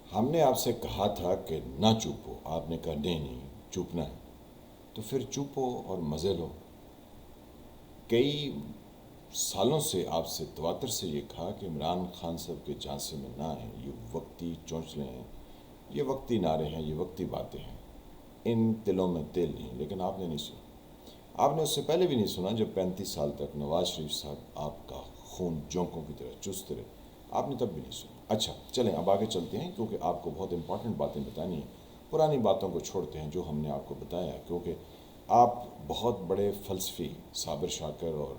ہم نے آپ سے کہا تھا کہ نہ چوپو، آپ نے کہا نہیں نہیں چوپنا ہے، تو پھر چوپو اور مزے لو۔ کئی سالوں سے آپ سے تواتر سے یہ کہا کہ عمران خان صاحب کے جھانسے میں نہ آئیں، یہ وقتی چونچلے ہیں، یہ وقتی نعرے ہیں، یہ وقتی باتیں ہیں، ان دلوں میں تیل نہیں، لیکن آپ نے نہیں سنا۔ آپ نے اس سے پہلے بھی نہیں سنا جب 35 سال تک نواز شریف صاحب آپ کا خون جونکوں کی طرح چوستے رہے، آپ نے تب بھی نہیں سنا۔ اچھا چلیں اب آگے چلتے ہیں، کیونکہ آپ کو بہت امپورٹنٹ باتیں بتانی ہیں۔ پرانی باتوں کو چھوڑتے ہیں جو ہم نے آپ کو بتایا، کیونکہ آپ بہت بڑے فلسفی صابر شاکر اور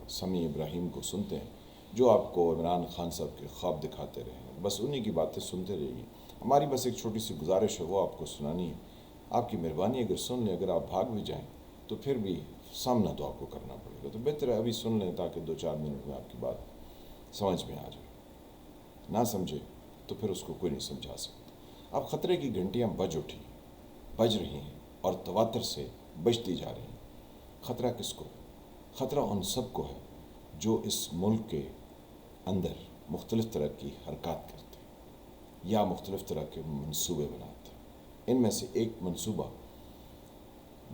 سمیع ابراہیم کو سنتے ہیں، جو آپ کو عمران خان صاحب کے خواب دکھاتے رہے ہیں، بس انہی کی باتیں سنتے رہیے۔ ہماری بس ایک چھوٹی سی گزارش ہے، وہ آپ کو سنانی ہے۔ آپ کی مہربانی اگر سن لیں، اگر آپ بھاگ بھی جائیں تو پھر بھی سامنا تو آپ کو کرنا پڑے گا، تو بہتر ہے ابھی سن لیں تاکہ 2-4 منٹ میں آپ کی بات سمجھ میں آ جائے۔ نہ سمجھے تو پھر اس کو کوئی نہیں سمجھا سکتا۔ اب خطرے کی گھنٹیاں بج رہی ہیں اور تواتر سے بجتی جا رہی ہیں۔ خطرہ کس کو ہے؟ خطرہ ان سب کو ہے جو اس ملک کے اندر مختلف طرح کی حرکات کرتے ہیں یا مختلف طرح کے منصوبے بناتے ہیں۔ ان میں سے ایک منصوبہ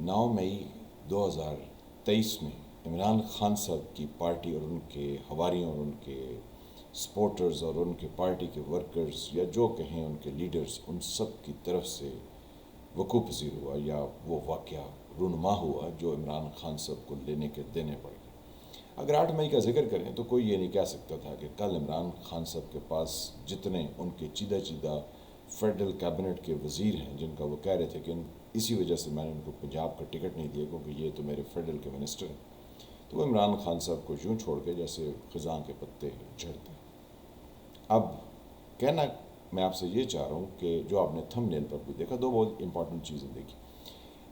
9 مئی 2023 میں عمران خان صاحب کی پارٹی اور ان کے حواریوں اور ان کے سپورٹرز اور ان کے پارٹی کے ورکرز یا جو کہیں ان کے لیڈرز، ان سب کی طرف سے وقوع پذیر ہوا یا وہ واقعہ رونما ہوا جو عمران خان صاحب کو لینے کے دینے پڑ گئے۔ اگر 8 مئی کا ذکر کریں تو کوئی یہ نہیں کہہ سکتا تھا کہ کل عمران خان صاحب کے پاس جتنے ان کے چیدہ فیڈرل کیبنٹ کے وزیر ہیں، جن کا وہ کہہ رہے تھے کہ اسی وجہ سے میں نے ان کو پنجاب کا ٹکٹ نہیں دیا کیونکہ یہ تو میرے فیڈرل کے منسٹر ہیں، تو وہ عمران خان صاحب کو یوں چھوڑ کے جیسے خزاں کے پتے جھڑتے ہیں۔ اب کہنا میں آپ سے یہ چاہ رہا ہوں کہ جو آپ نے تھم نیل پر بھی دیکھا، دو بہت امپورٹنٹ چیزیں دیکھی۔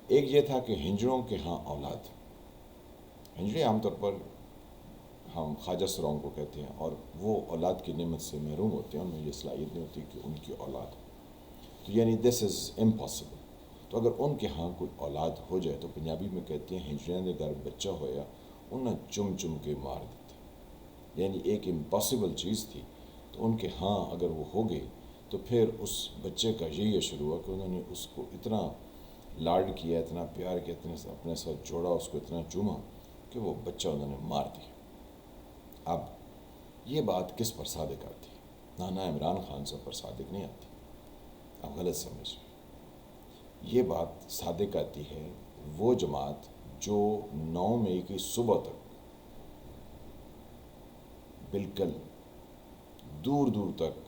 ایک یہ تھا کہ ہنجڑوں کے ہاں اولاد، ہنجڑے عام طور پر ہم خواجہ سراؤں کو کہتے ہیں، اور وہ اولاد کی نعمت سے محروم ہوتے ہیں، ان میں یہ صلاحیت نہیں ہوتی کہ ان کی اولاد ہو، تو یعنی دس از امپاسبل۔ تو اگر ان کے ہاں کوئی اولاد ہو جائے تو پنجابی میں کہتے ہیں ہنجڑیاں دے گھر بچہ ہویا انہیں چم چم کے مار دیتے، یعنی ایک امپاسبل چیز تھی، تو ان کے ہاں اگر وہ ہو گئی تو پھر اس بچے کا یہی اشر ہوا کہ انہوں نے اس کو اتنا لاڈ کیا، اتنا پیار کیا، اتنے اپنے ساتھ جوڑا، اس کو اتنا چوما کہ وہ بچہ انہوں نے مار دیا۔ اب یہ بات کس پر صادق آتی ہے؟ نانا عمران خان صاحب پر صادق نہیں آتی، آپ غلط سمجھ رہے ہیں۔ یہ بات صادق آتی ہے وہ جماعت جو 9 مئی کی صبح تک بالکل دور دور تک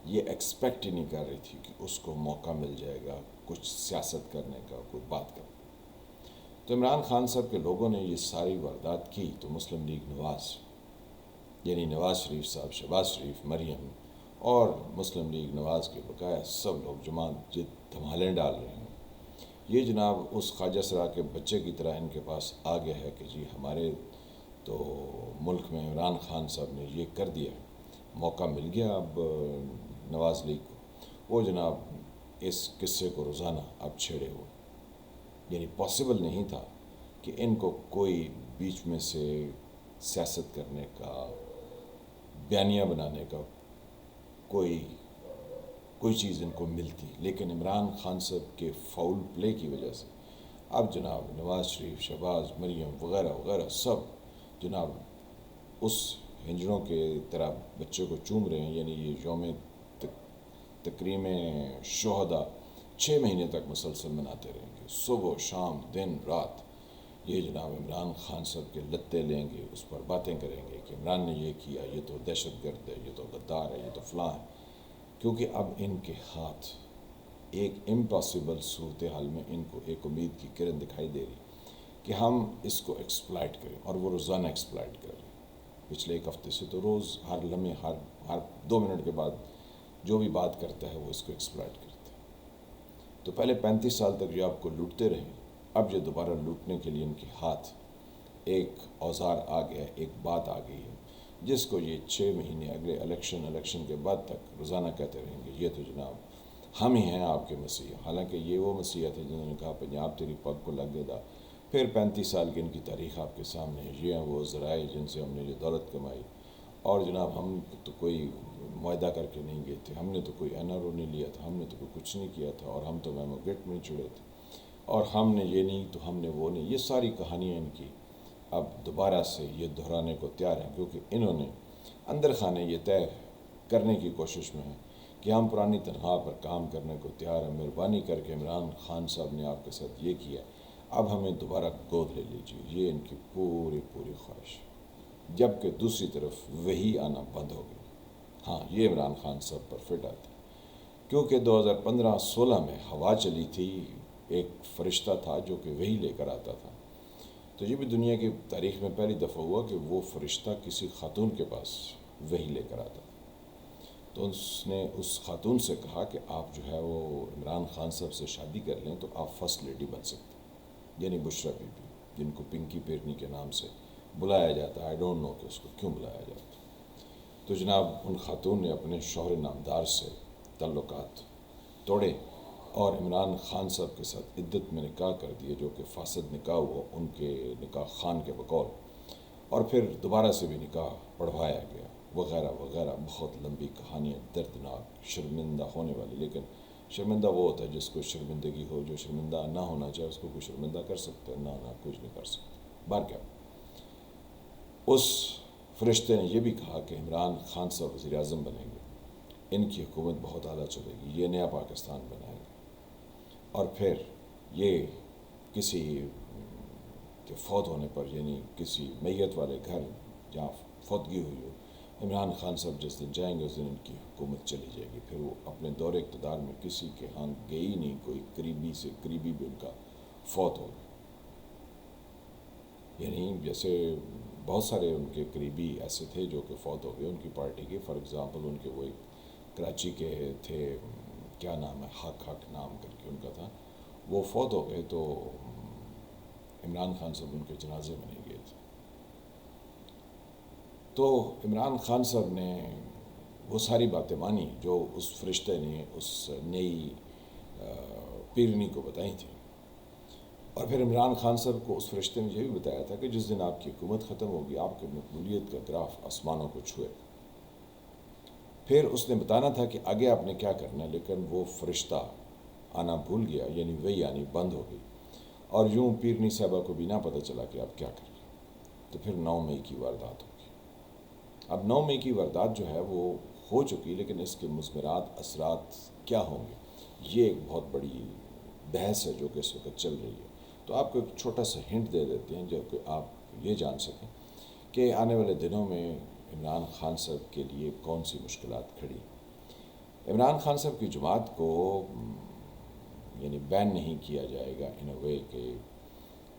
یہ ایکسپیکٹ ہی نہیں کر رہی تھی کہ اس کو موقع مل جائے گا کچھ سیاست کرنے کا، کوئی بات کرنے کا۔ تو عمران خان صاحب کے لوگوں نے یہ ساری واردات کی تو مسلم لیگ نواز، یعنی نواز شریف صاحب، شہباز شریف، مریم اور مسلم لیگ نواز کے بقایا سب لوگ جماعت دھمالیں ڈال رہے ہیں۔ یہ جناب اس خواجہ سرا کے بچے کی طرح ان کے پاس آ گیا ہے کہ جی ہمارے تو ملک میں عمران خان صاحب نے یہ کر دیا، موقع مل گیا اب نواز لیگ کو۔ وہ جناب اس قصے کو روزانہ اب چھیڑے ہوئے، یعنی پاسبل نہیں تھا کہ ان کو کوئی بیچ میں سے سیاست کرنے کا، بیانیہ بنانے کا کوئی چیز ان کو ملتی، لیکن عمران خان صاحب کے فاؤل پلے کی وجہ سے اب جناب نواز شریف، شہباز، مریم وغیرہ وغیرہ سب جناب اس ہنجڑوں کے طرح بچے کو چوم رہے ہیں، یعنی یہ یوم تکریم شہداء 6 مہینے تک مسلسل مناتے رہیں گے، صبح شام دن رات یہ جناب عمران خان صاحب کے لتے لیں گے، اس پر باتیں کریں گے کہ عمران نے یہ کیا، یہ تو دہشت گرد ہے، یہ تو غدار ہے، یہ تو فلاں ہے، کیونکہ اب ان کے ہاتھ ایک امپاسبل صورتحال میں ان کو ایک امید کی کرن دکھائی دے رہی کہ ہم اس کو ایکسپلائٹ کریں، اور وہ روزانہ ایکسپلائٹ کر رہے ہیں۔ پچھلے ایک ہفتے سے تو روز ہر لمحے ہر 2 منٹ کے بعد جو بھی بات کرتا ہے وہ اس کو ایکسپلائٹ کرتا ہے۔ تو پہلے 35 سال تک جو آپ کو لوٹتے رہے، اب یہ دوبارہ لوٹنے کے لیے ان کے ہاتھ ایک اوزار آ گیا، ایک بات آ گئی ہے جس کو یہ 6 مہینے اگلے الیکشن کے بعد تک روزانہ کہتے رہیں گے، یہ تو جناب ہم ہی ہیں آپ کے مسیح۔ حالانکہ یہ وہ مسیح تھے جنہوں نے کہا پنجاب تیری پگ کو لگ گیا تھا۔ پھر 35 سال کی ان کی تاریخ آپ کے سامنے ہے، یہ ہیں وہ ذرائع جن سے ہم نے یہ دولت کمائی، اور جناب ہم تو کوئی معاہدہ کر کے نہیں گئے تھے، ہم نے تو کوئی این آر او نہیں لیا تھا، ہم نے تو کوئی کچھ نہیں کیا تھا، اور ہم تو میمو گیٹ میں چڑے تھے، اور ہم نے یہ نہیں تو ہم نے وہ نہیں. یہ ساری کہانیاں ان کی اب دوبارہ سے یہ دہرانے کو تیار ہیں، کیونکہ انہوں نے اندر خانے یہ طے کرنے کی کوشش میں ہیں کہ ہم پرانی تنخواہ پر کام کرنے کو تیار ہیں، مہربانی کر کے عمران خان صاحب نے آپ کے ساتھ یہ کیا، اب ہمیں دوبارہ گود لے لیجیے. یہ ان کی پوری خواہش ہے، جبکہ دوسری طرف وہی آنا بند ہو گئی. ہاں، یہ عمران خان صاحب پر فٹ آتا ہے، کیونکہ 2015-16 میں ہوا چلی تھی، ایک فرشتہ تھا جو کہ وہی لے کر آتا تھا. تو یہ بھی دنیا کی تاریخ میں پہلی دفعہ ہوا کہ وہ فرشتہ کسی خاتون کے پاس وہی لے کر آتا تھا. تو اس نے اس خاتون سے کہا کہ آپ جو ہے وہ عمران خان صاحب سے شادی کر لیں تو آپ فرسٹ لیڈی بن سکتے ہیں، یعنی بشریٰ بی بی، جن کو پنکی پیرنی کے نام سے بلایا جاتا ہے. آئی ڈونٹ نو کہ اس کو کیوں بلایا جاتا ہے. تو جناب ان خاتون نے اپنے شوہر نامدار سے تعلقات توڑے اور عمران خان صاحب کے ساتھ عدت میں نکاح کر دیے، جو کہ فاسد نکاح ہوا ان کے نکاح خان کے بقول، اور پھر دوبارہ سے بھی نکاح پڑھوایا گیا وغیرہ وغیرہ. بہت لمبی کہانیاں، دردناک، شرمندہ ہونے والی. لیکن شرمندہ وہ ہوتا ہے جس کو شرمندگی ہو، جو شرمندہ نہ ہونا چاہے اس کو کوئی شرمندہ کر سکتا ہے؟ نہ کچھ نہیں کر سکتا. بار کیا اس فرشتے نے یہ بھی کہا کہ عمران خان صاحب وزیر اعظم بنیں گے، ان کی حکومت بہت اعلیٰ چلے گی، یہ نیا پاکستان بنائیں گے. اور پھر یہ کسی کے فوت ہونے پر، یعنی کسی میت والے گھر جہاں فوتگی ہوئی ہو، عمران خان صاحب جس دن جائیں گے اس دن ان کی حکومت چلی جائے گی. پھر وہ اپنے دور اقتدار میں کسی کے ہاں گئی نہیں، کوئی قریبی سے قریبی بھی ان کا فوت ہو گیا. یعنی جیسے بہت سارے ان کے قریبی ایسے تھے جو کہ فوت ہو گئے ان کی پارٹی کے. فار ایگزامپل ان کے وہ ایک کراچی کے تھے، کیا نام ہے، حق نام کر کے ان کا تھا، وہ فوت ہو گئے. تو عمران خان صاحب ان کے جنازے میں نہیں گئے تھے. تو عمران خان صاحب نے وہ ساری باتیں مانی جو اس فرشتے نے اس نئی پیرنی کو بتائی تھیں. اور پھر عمران خان صاحب کو اس فرشتے نے یہ بھی بتایا تھا کہ جس دن آپ کی حکومت ختم ہوگی آپ کی مقبولیت کا گراف آسمانوں کو چھوئے. پھر اس نے بتانا تھا کہ آگے آپ نے کیا کرنا ہے، لیکن وہ فرشتہ آنا بھول گیا، یعنی وہی آنی بند ہو گئی. اور یوں پیرنی صاحبہ کو بھی نہ پتہ چلا کہ آپ کیا کریں. تو پھر 9 مئی کی واردات ہوگی. اب 9 مئی کی واردات جو ہے وہ ہو چکی، لیکن اس کے مثمرات، اثرات کیا ہوں گے، یہ ایک بہت بڑی بحث ہے جو کہ اس وقت چل رہی ہے. تو آپ کو ایک چھوٹا سا ہنٹ دے دیتے ہیں جو کہ آپ یہ جان سکیں کہ آنے والے دنوں میں عمران خان صاحب کے لیے کون سی مشکلات کھڑی. عمران خان صاحب کی جماعت کو یعنی بین نہیں کیا جائے گا ان اے وے کہ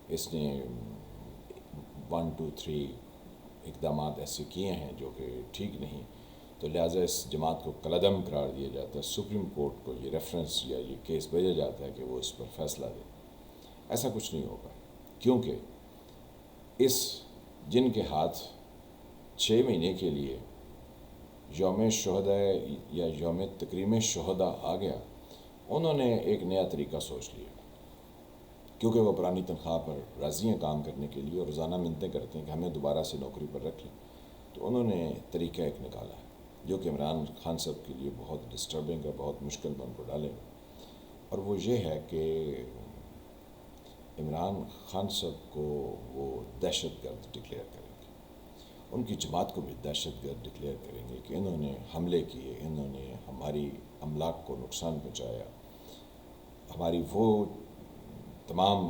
اس نے 1 2 3 اقدامات ایسے کیے ہیں جو کہ ٹھیک نہیں، تو لہٰذا اس جماعت کو کالعدم قرار دیا جاتا ہے. سپریم کورٹ کو یہ ریفرنس یا یہ کیس بھیجا جاتا ہے کہ وہ اس پر فیصلہ دے. ایسا کچھ نہیں ہوگا، کیونکہ اس جن کے ہاتھ 6 مہینے کے لیے یوم شہداء یا یوم تکریم شہداء آ گیا، انہوں نے ایک نیا طریقہ سوچ لیا. کیونکہ وہ پرانی تنخواہ پر راضی ہیں کام کرنے کے لیے اور روزانہ منتیں کرتے ہیں کہ ہمیں دوبارہ سے نوکری پر رکھ لیں، تو انہوں نے طریقہ ایک نکالا ہے جو کہ عمران خان صاحب کے لیے بہت ڈسٹربنگ ہے، بہت مشکل میں ان کو ڈالے گا. اور وہ یہ ہے کہ عمران خان صاحب کو وہ دہشت گرد ڈکلیئر کریں گے، ان کی جماعت کو بھی دہشت گرد ڈکلیئر کریں گے کہ انہوں نے حملے کیے، انہوں نے ہماری املاک کو نقصان پہنچایا، ہماری وہ تمام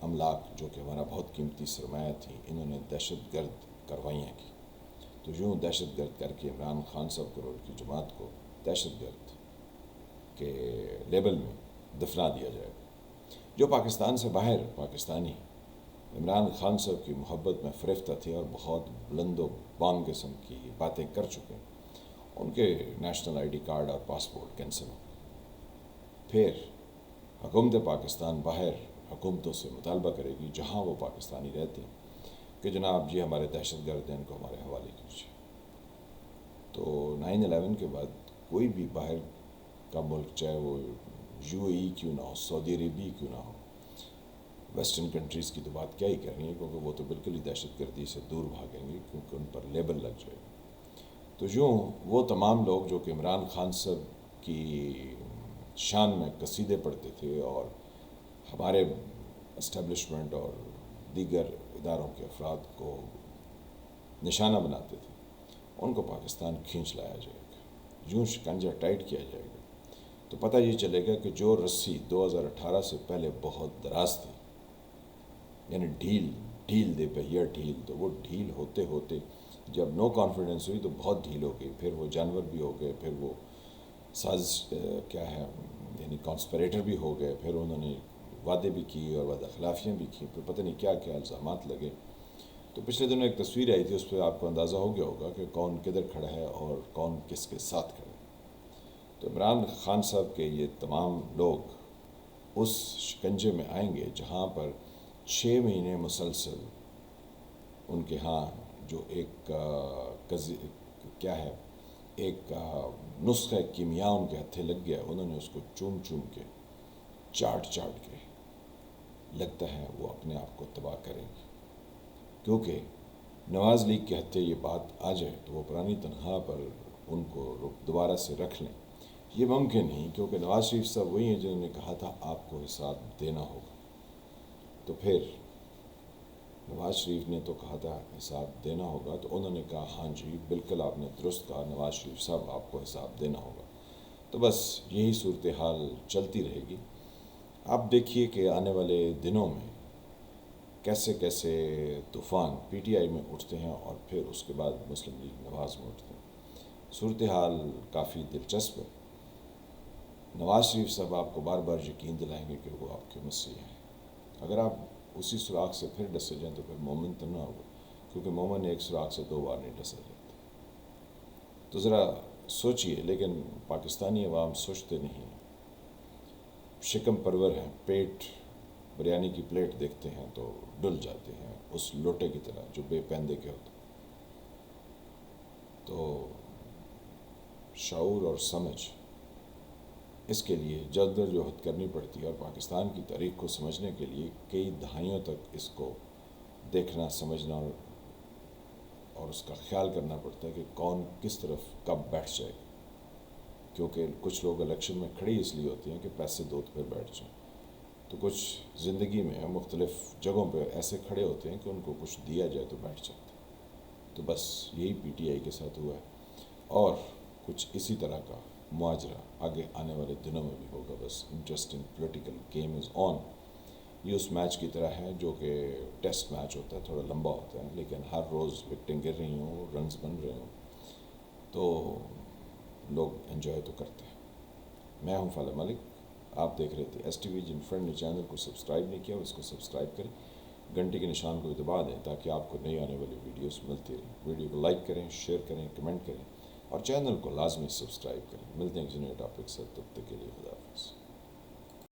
املاک جو کہ ہمارا بہت قیمتی سرمایہ تھی، انہوں نے دہشت گرد کارروائیاں کی. تو یوں دہشت گرد کر کے عمران خان صاحب کو اور ان کی جماعت کو دہشت گرد کے لیبل میں دفنا دیا جائے گا. جو پاکستان سے باہر پاکستانی عمران خان صاحب کی محبت میں فریفتہ تھے اور بہت بلند و بام قسم کی باتیں کر چکے، ان کے نیشنل آئی ڈی کارڈ اور پاسپورٹ کینسل ہو. پھر حکومت پاکستان باہر حکومتوں سے مطالبہ کرے گی جہاں وہ پاکستانی رہتے ہیں کہ جناب یہ ہمارے دہشت گرد ہیں، ان کو ہمارے حوالے کیجیے. تو 9/11 کے بعد کوئی بھی باہر کا ملک، چاہے وہ یو اے ای کیوں نہ ہو، سعودی عربی کیوں نہ ہو، ویسٹرن کنٹریز کی تو بات کیا ہی کرنی ہے، کیونکہ وہ تو بالکل ہی دہشت گردی سے دور بھاگیں گے کیونکہ ان پر لیبل لگ جائے گا. تو یوں وہ تمام لوگ جو کہ عمران خان صاحب کی شان میں قصیدے پڑھتے تھے اور ہمارے اسٹیبلشمنٹ اور دیگر اداروں کے افراد کو نشانہ بناتے تھے، ان کو پاکستان کھینچ لایا جائے گا، یوں شکنجہ ٹائٹ کیا جائے گا، تو پتہ یہ چلے گا کہ جو رسی 2018 سے پہلے بہت دراز تھی، یعنی ڈھیل دے پہیا ڈھیل، تو وہ ڈھیل ہوتے ہوتے جب نو کانفیڈنس ہوئی تو بہت ڈھیل ہو گئی، پھر وہ جانور بھی ہو گئے، پھر وہ کیا ہے یعنی کانسپریٹر بھی ہو گئے، پھر انہوں نے وعدے بھی کیے اور وعدہ خلافیاں بھی کی، پھر پتہ نہیں کیا کیا الزامات لگے۔ تو پچھلے دنوں ایک تصویر آئی تھی، اس پہ آپ کو اندازہ ہو گیا ہوگا کہ کون کدھر کھڑا ہے اور کون کس کے ساتھ کھڑا ہے۔ تو عمران خان صاحب کے یہ تمام لوگ اس شکنجے میں آئیں گے جہاں پر 6 مہینے مسلسل ان کے ہاں جو ایک کیا ہے ایک نسخہ کیمیا ان کے ہتھے لگ گیا، انہوں نے اس کو چوم چوم کے چاٹ کے لگتا ہے وہ اپنے آپ کو تباہ کریں گے، کیونکہ نواز لیگ کے ہتھے یہ بات آ جائے تو وہ پرانی تنخواہ پر ان کو دوبارہ سے رکھ لیں۔ یہ ممکن نہیں، کیونکہ نواز شریف صاحب وہی ہیں جنہوں نے کہا تھا آپ کو حساب دینا ہوگا، تو پھر نواز شریف نے تو کہا تھا حساب دینا ہوگا، تو انہوں نے کہا ہاں جی بالکل آپ نے درست کہا نواز شریف صاحب آپ کو حساب دینا ہوگا۔ تو بس یہی صورتحال چلتی رہے گی۔ آپ دیکھیے کہ آنے والے دنوں میں کیسے کیسے طوفان پی ٹی آئی میں اٹھتے ہیں اور پھر اس کے بعد مسلم لیگ نواز میں اٹھتے ہیں۔ صورتحال کافی دلچسپ ہے۔ نواز شریف صاحب آپ کو بار بار یقین دلائیں گے کہ وہ آپ کے مسیح ہیں، اگر آپ اسی سراغ سے پھر ڈسے جائیں تو پھر مومن تو نہ ہوگا، کیونکہ مومن ایک سراغ سے 2 بار نہیں ڈسا جاتا۔ تو ذرا سوچئے، لیکن پاکستانی عوام سوچتے نہیں ہیں، شکم پرور ہیں، پیٹ بریانی کی پلیٹ دیکھتے ہیں تو ڈل جاتے ہیں اس لوٹے کی طرح جو بے پیندے کے ہوتے ہیں۔ تو شعور اور سمجھ اس کے لیے جدوجہد کرنی پڑتی ہے، اور پاکستان کی تاریخ کو سمجھنے کے لیے کئی دہائیوں تک اس کو دیکھنا، سمجھنا اور اس کا خیال کرنا پڑتا ہے کہ کون کس طرف کب بیٹھ جائے، کیونکہ کچھ لوگ الیکشن میں کھڑی اس لیے ہوتی ہیں کہ پیسے دو تو پھر بیٹھ جائیں، تو کچھ زندگی میں مختلف جگہوں پہ ایسے کھڑے ہوتے ہیں کہ ان کو کچھ دیا جائے تو بیٹھ جاتے ہیں۔ تو بس یہی پی ٹی آئی کے ساتھ ہوا ہے، اور کچھ اسی طرح کا ماجرا آگے آنے والے دنوں میں بھی ہوگا۔ بس انٹرسٹنگ پولیٹیکل گیم از آن۔ یہ اس میچ کی طرح ہے جو کہ ٹیسٹ میچ ہوتا ہے، تھوڑا لمبا ہوتا ہے، لیکن ہر روز وکٹیں گر رہی ہوں، رنز بن رہے ہوں، تو لوگ انجوائے تو کرتے ہیں۔ میں ہوں فالح ملک، آپ دیکھ رہے تھے ایس ٹی وی۔ جن فرینڈ نے چینل کو سبسکرائب نہیں کیا اس کو سبسکرائب کریں، گھنٹی کے نشان کو دبا دیں تاکہ آپ کو نئی آنے والی ویڈیوز ملتی رہیں۔ ویڈیو کو لائک کریں، شیئر کریں، کمنٹ کریں، اور چینل کو لازمی سبسکرائب کریں۔ ملتے ہیں کسی نئے ٹاپک سے، تب تک کے لیے خدا حافظ۔